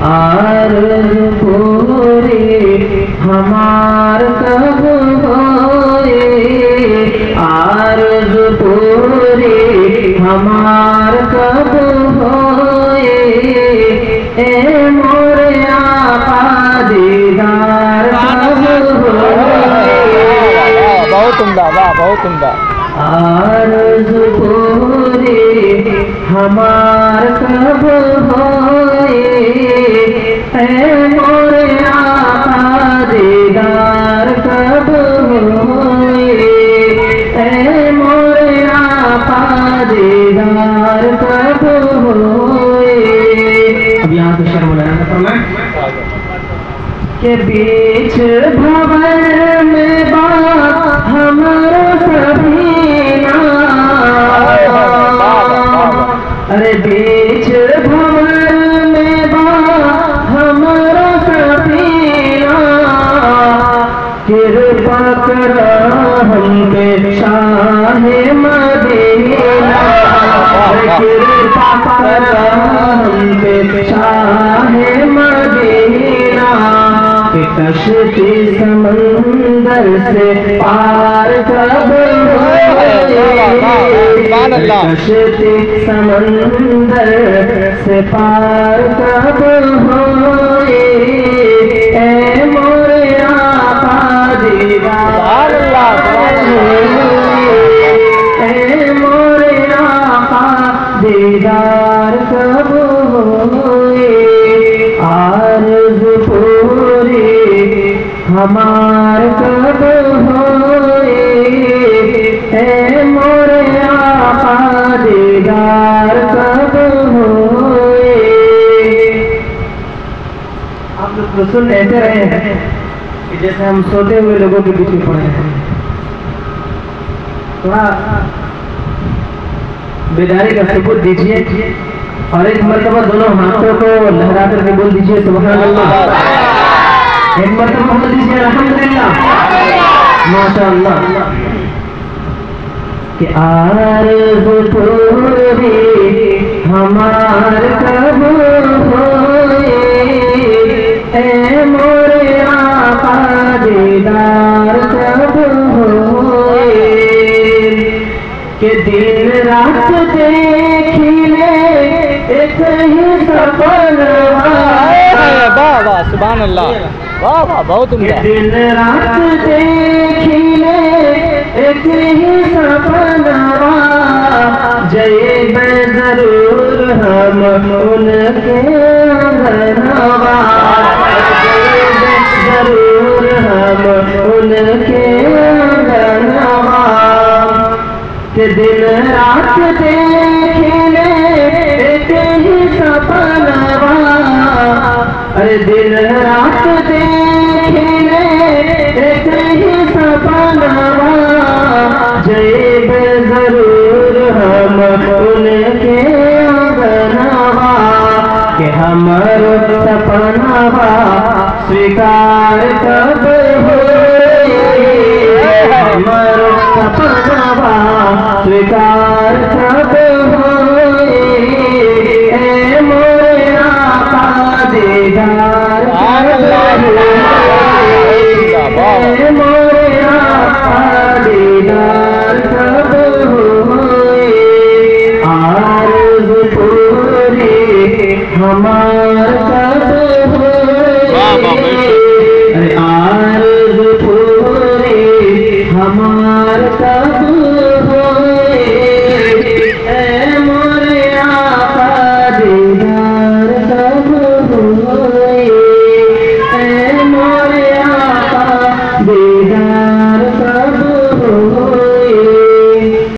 आरज़ू पूरी हमार कब होए, आरज़ू पूरी हमार कब होए, ए मोरे आका दीदार कब होए। बहुत उम्दा, वाह बहुत उम्दा। आरज़ू पूरी हमार कब होए, ऐ मोरे आका दीदार कब होए, ऐ मोरे आका दीदार कब होए। अब यहाँ पे शर्म लगाना के बीच भवन में बात हमारा सफीना, अरे बीच भवन में बात हमारा सफीना, कृपा करा हम पे शाहे मदीना, कृपा करा हम पे शाहे मदीना, कश्ती समंदर से पार कब होए, कश्ती समंदर से पार कब होए, ऐ मोरे आका दीदार ऐ मोरे आका दीदार कब होए। आरज़ू पूरी हमार कब होए, ऐ मोरे आका दीदार कब होए। आप लोग तो सुन ऐसे रहे हैं कि जैसे हम सोते हुए लोगों के बीच में पड़े हैं। थोड़ा बेदारी का सबूत दीजिए और एक मर्तबा दोनों हाथों को लहरा करके बोल दीजिए सुभान अल्लाह। एक मर्तबा बोल दीजिए अल्हम्दुलिल्लाह, माशाअल्लाह। कि आरज़ू पूरी हमार कब होए, ऐ मोरे आका दीदार कब होए, कि दिन रात देखिले एक ही सपना, वाह वाह सुभान अल्लाह, वाह वाह बहुत उम्दा। दिन रात देखिले एक ही सपना, जइबे जरूर हम उनके अंगनवा, जइबे जरूर हम उनके अंगनवा, कि दिन रात देखिले एक ही सपनवा, अरे दिन रात देखिले एक ही सपनवा, जइबे जरूर हम उनके अंगनवा, कि हमारो सपनवा स्वीकार कब होए, हमारो सपनवा स्वीकार कब